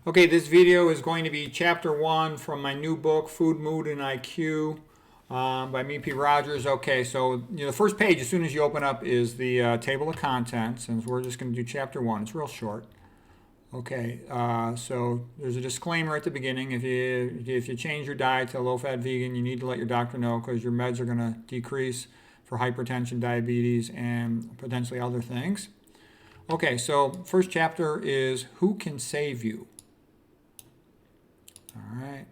Okay, this video is going to be chapter 1 from my new book, Food, Mood, and IQ, by me, P. Rogers. Okay, so the first page, as soon as you open up, is the table of contents, and we're just going to do chapter 1. It's real short. Okay, so there's a disclaimer at the beginning. If you change your diet to low-fat vegan, you need to let your doctor know because your meds are going to decrease for hypertension, diabetes, and potentially other things. Okay, so first chapter is Who Can Save You? All right.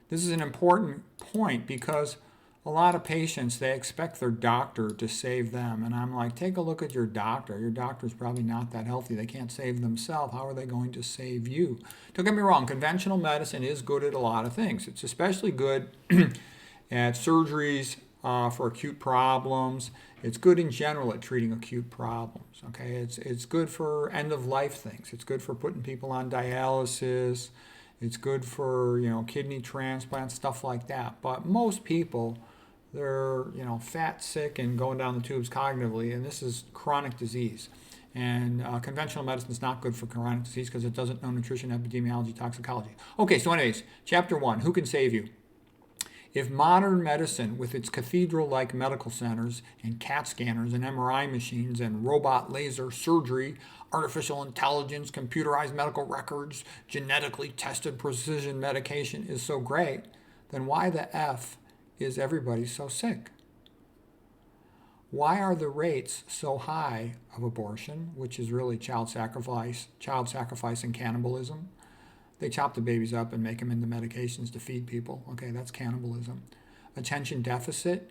This is an important point because a lot of patients, they expect their doctor to save them. And I'm like, take a look at your doctor. Your doctor's probably not that healthy. They can't save themselves. How are they going to save you? Don't get me wrong. Conventional medicine is good at a lot of things. It's especially good at surgeries for acute problems. It's good in general at treating acute problems. Okay, it's good for end-of-life things. It's good for putting people on dialysis. It's good for, kidney transplants, stuff like that. But most people, they're, fat, sick, and going down the tubes cognitively, and this is chronic disease. And conventional medicine is not good for chronic disease because it doesn't know nutrition, epidemiology, toxicology. Okay, so anyways, chapter 1, Who Can Save You? If modern medicine, with its cathedral-like medical centers and CAT scanners and MRI machines and robot laser surgery, artificial intelligence, computerized medical records, genetically tested precision medication is so great, then why the F is everybody so sick? Why are the rates so high of abortion, which is really child sacrifice and cannibalism? They chop the babies up and make them into medications to feed people. Okay, that's cannibalism. Attention deficit,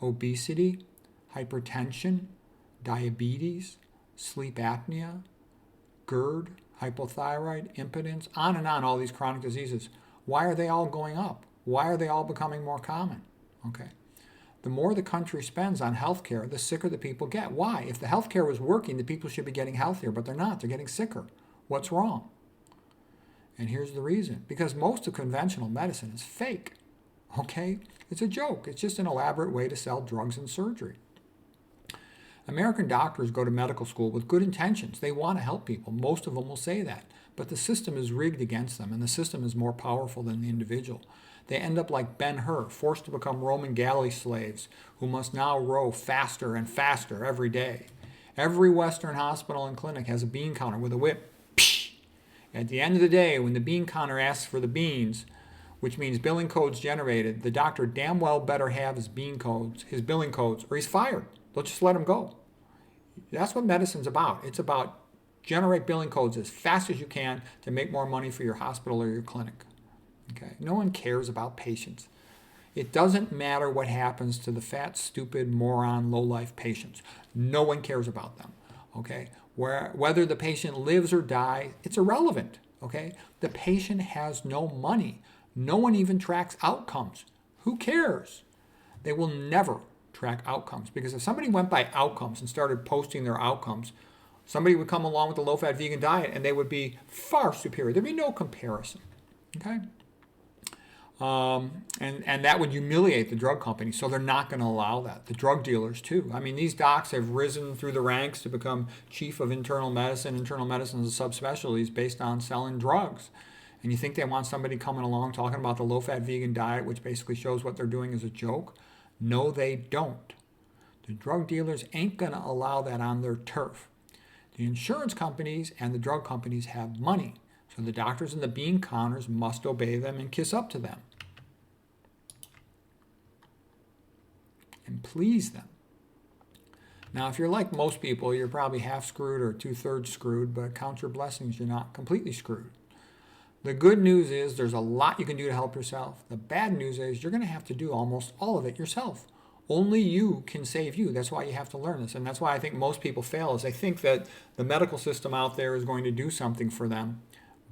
obesity, hypertension, diabetes, sleep apnea, GERD, hypothyroid, impotence, on and on, all these chronic diseases. Why are they all going up? Why are they all becoming more common? Okay. The more the country spends on healthcare, the sicker the people get. Why? If the healthcare was working, the people should be getting healthier, but they're not. They're getting sicker. What's wrong? And here's the reason. Because most of conventional medicine is fake. Okay? It's a joke. It's just an elaborate way to sell drugs and surgery. American doctors go to medical school with good intentions. They want to help people. Most of them will say that. But the system is rigged against them, and the system is more powerful than the individual. They end up like Ben-Hur, forced to become Roman galley slaves who must now row faster and faster every day. Every Western hospital and clinic has a bean counter with a whip. At the end of the day, when the bean counter asks for the beans, which means billing codes generated, the doctor damn well better have his billing codes, or he's fired. They'll just let him go. That's what medicine's about. It's about generate billing codes as fast as you can to make more money for your hospital or your clinic. Okay? No one cares about patients. It doesn't matter what happens to the fat, stupid, moron, low-life patients. No one cares about them. Okay? Whether the patient lives or dies, it's irrelevant. Okay? The patient has no money. No one even tracks outcomes. Who cares? They will never track outcomes because if somebody went by outcomes and started posting their outcomes, somebody would come along with a low-fat vegan diet and they would be far superior. There'd be no comparison. Okay? And that would humiliate the drug companies, so they're not going to allow that. The drug dealers, too. I mean, these docs have risen through the ranks to become chief of internal medicine. Internal medicine is a subspecialty based on selling drugs. And you think they want somebody coming along talking about the low-fat vegan diet, which basically shows what they're doing is a joke? No, they don't. The drug dealers ain't going to allow that on their turf. The insurance companies and the drug companies have money. So the doctors and the bean counters must obey them and kiss up to them. And please them. Now, if you're like most people, you're probably half screwed or 2/3 screwed, but count your blessings, you're not completely screwed. The good news is there's a lot you can do to help yourself. The bad news is you're going to have to do almost all of it yourself. Only you can save you. That's why you have to learn this. And that's why I think most people fail is they think that the medical system out there is going to do something for them.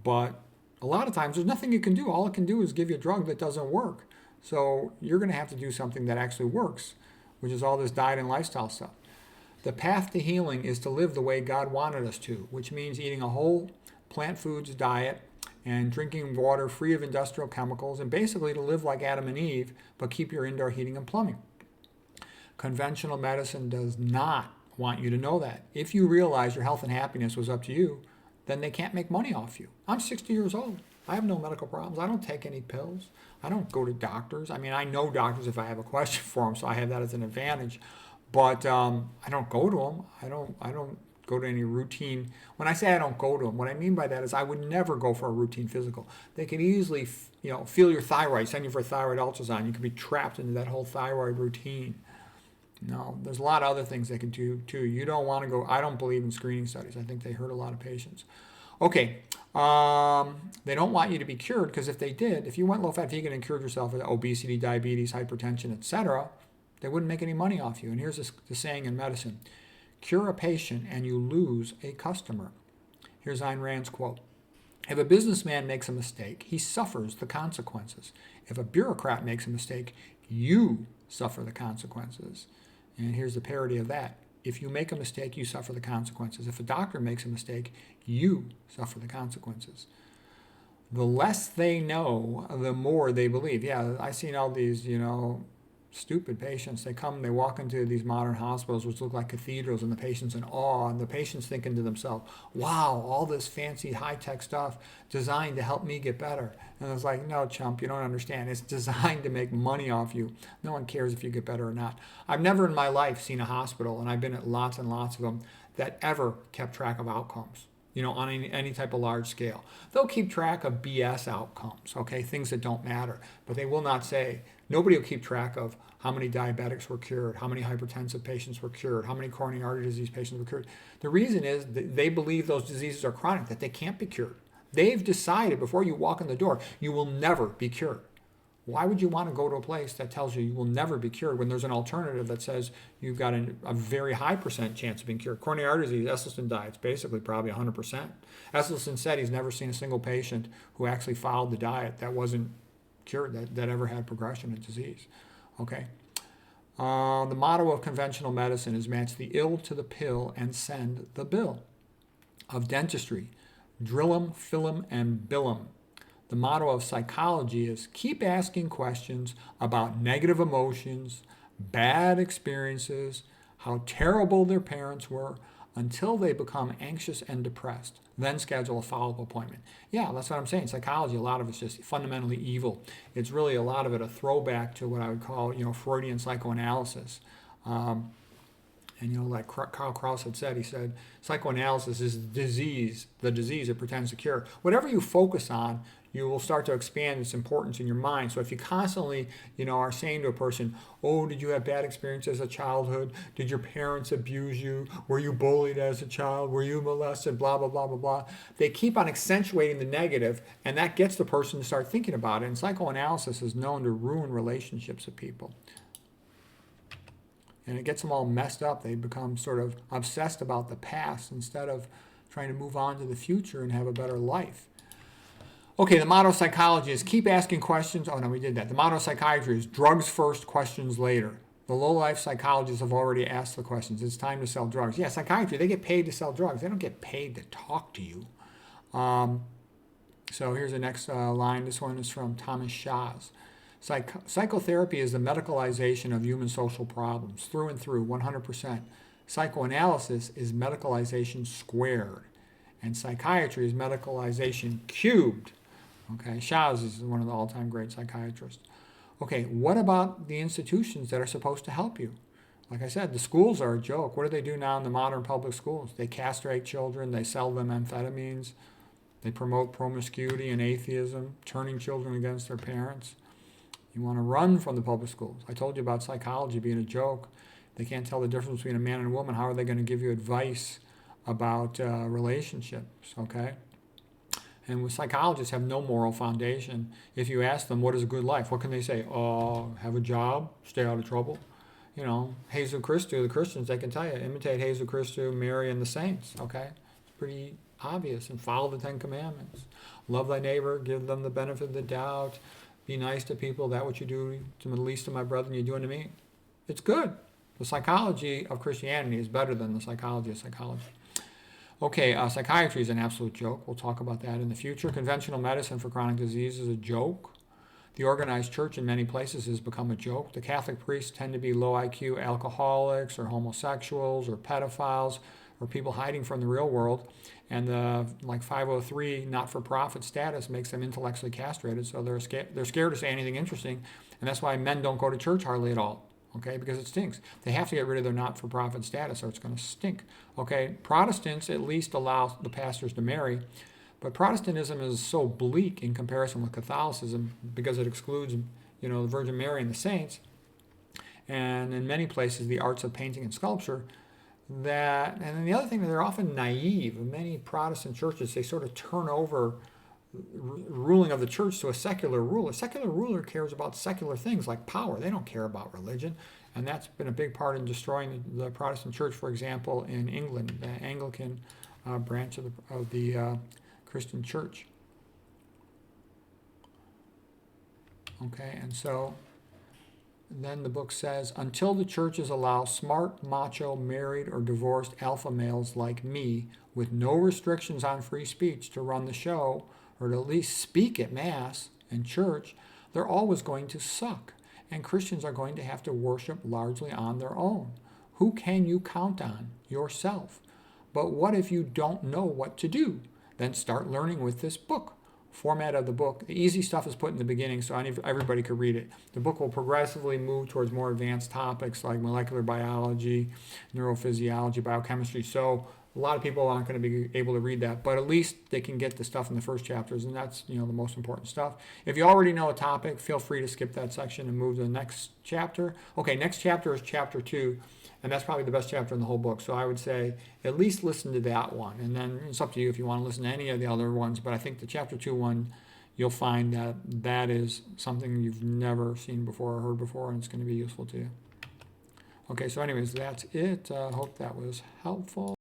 But a lot of times there's nothing you can do. All it can do is give you a drug that doesn't work. So you're going to have to do something that actually works, which is all this diet and lifestyle stuff. The path to healing is to live the way God wanted us to, which means eating a whole plant foods diet and drinking water free of industrial chemicals, and basically to live like Adam and Eve, but keep your indoor heating and plumbing. Conventional medicine does not want you to know that. If you realize your health and happiness was up to you, then they can't make money off you. I'm 60 years old. I have no medical problems. I don't take any pills. I don't go to doctors. I mean, I know doctors if I have a question for them, so I have that as an advantage. But I don't go to them. I don't go to any routine. When I say I don't go to them, what I mean by that is I would never go for a routine physical. They could easily, feel your thyroid, send you for a thyroid ultrasound. You could be trapped into that whole thyroid routine. No, there's a lot of other things they can do too. You don't want to go. I don't believe in screening studies. I think they hurt a lot of patients. Okay, they don't want you to be cured because if they did, if you went low-fat vegan and cured yourself of obesity, diabetes, hypertension, etc., they wouldn't make any money off you. And here's the saying in medicine: cure a patient and you lose a customer. Here's Ayn Rand's quote: if a businessman makes a mistake, he suffers the consequences. If a bureaucrat makes a mistake, you suffer the consequences. And here's the parody of that: if you make a mistake, you suffer the consequences. If a doctor makes a mistake, you suffer the consequences. The less they know, the more they believe. Yeah, I've seen all these, stupid patients. They come, they walk into these modern hospitals which look like cathedrals, and the patient's in awe, and the patient's thinking to themselves, wow, all this fancy high-tech stuff designed to help me get better. And it's like, no, chump, you don't understand. It's designed to make money off you. No one cares if you get better or not. I've never in my life seen a hospital, and I've been at lots and lots of them, that ever kept track of outcomes, on any type of large scale. They'll keep track of BS outcomes, okay, things that don't matter, but they will not say, nobody will keep track of how many diabetics were cured, how many hypertensive patients were cured, how many coronary artery disease patients were cured. The reason is that they believe those diseases are chronic, that they can't be cured. They've decided before you walk in the door, you will never be cured. Why would you want to go to a place that tells you will never be cured when there's an alternative that says you've got a very high percent chance of being cured? Coronary artery disease, Esselstyn diet's basically probably 100%. Esselstyn said he's never seen a single patient who actually followed the diet that wasn't cured, that ever had progression of disease. Okay. The motto of conventional medicine is match the ill to the pill and send the bill. Of dentistry, drill 'em, fill 'em, and bill 'em. The motto of psychology is keep asking questions about negative emotions, bad experiences, how terrible their parents were, until they become anxious and depressed. Then schedule a follow-up appointment. Yeah, that's what I'm saying. Psychology, a lot of it's just fundamentally evil. It's really a lot of it a throwback to what I would call, Freudian psychoanalysis. And like Karl Kraus had said, he said, psychoanalysis is the disease it pretends to cure. Whatever you focus on, you will start to expand its importance in your mind. So if you constantly, are saying to a person, oh, did you have bad experiences as a childhood? Did your parents abuse you? Were you bullied as a child? Were you molested? Blah, blah, blah, blah, blah. They keep on accentuating the negative, and that gets the person to start thinking about it. And psychoanalysis is known to ruin relationships of people. And it gets them all messed up. They become sort of obsessed about the past instead of trying to move on to the future and have a better life. Okay, the motto of psychology is keep asking questions. Oh, no, we did that. The motto of psychiatry is drugs first, questions later. The low-life psychologists have already asked the questions. It's time to sell drugs. Yeah, psychiatry, they get paid to sell drugs. They don't get paid to talk to you. So here's the next line. This one is from Thomas Schaas. Psychotherapy is the medicalization of human social problems, through and through, 100%. Psychoanalysis is medicalization squared. And psychiatry is medicalization cubed. Okay, Schaas is one of the all-time great psychiatrists. Okay, what about the institutions that are supposed to help you? Like I said, the schools are a joke. What do they do now in the modern public schools? They castrate children, they sell them amphetamines, they promote promiscuity and atheism, turning children against their parents. You want to run from the public schools. I told you about psychology being a joke. They can't tell the difference between a man and a woman. How are they going to give you advice about relationships, okay? And with psychologists have no moral foundation. If you ask them, what is a good life? What can they say? Have a job, stay out of trouble. Jesus Christou, the Christians, they can tell you, imitate Jesus Christou, Mary, and the saints, okay? It's pretty obvious. And follow the 10 Commandments. Love thy neighbor, give them the benefit of the doubt, be nice to people, that what you do to the least of my brethren, you're doing to me. It's good. The psychology of Christianity is better than the psychology of psychology. Okay, psychiatry is an absolute joke. We'll talk about that in the future. Conventional medicine for chronic disease is a joke. The organized church in many places has become a joke. The Catholic priests tend to be low IQ alcoholics or homosexuals or pedophiles. or people hiding from the real world. And the like 503 not-for-profit status makes them intellectually castrated, so they're scared to say anything interesting, and that's why men don't go to church hardly at all. Okay, because it stinks. They have to get rid of their not-for-profit status, or it's going to stink. Okay, Protestants at least allow the pastors to marry, but Protestantism is so bleak in comparison with Catholicism because it excludes, the Virgin Mary and the saints, and in many places the arts of painting and sculpture. And then the other thing, they're often naive. In many Protestant churches, they sort of turn over ruling of the church to a secular ruler. A secular ruler cares about secular things like power. They don't care about religion. And that's been a big part in destroying the Protestant church, for example, in England, the Anglican branch of the Christian church. Okay, and so then the book says, until the churches allow smart, macho, married, or divorced alpha males like me with no restrictions on free speech to run the show or to at least speak at Mass and church, they're always going to suck. And Christians are going to have to worship largely on their own. Who can you count on? Yourself. But what if you don't know what to do? Then start learning with this book. Format of the book. The easy stuff is put in the beginning so everybody could read it. The book will progressively move towards more advanced topics like molecular biology, neurophysiology, biochemistry. So a lot of people aren't going to be able to read that, but at least they can get the stuff in the first chapters, and that's the most important stuff. If you already know a topic, feel free to skip that section and move to the next chapter. Okay, next chapter is chapter 2, and that's probably the best chapter in the whole book. So I would say at least listen to that one, and then it's up to you if you want to listen to any of the other ones. But I think the chapter 2 one, you'll find that is something you've never seen before or heard before, and it's going to be useful to you. Okay, so anyways, that's it. Hope that was helpful.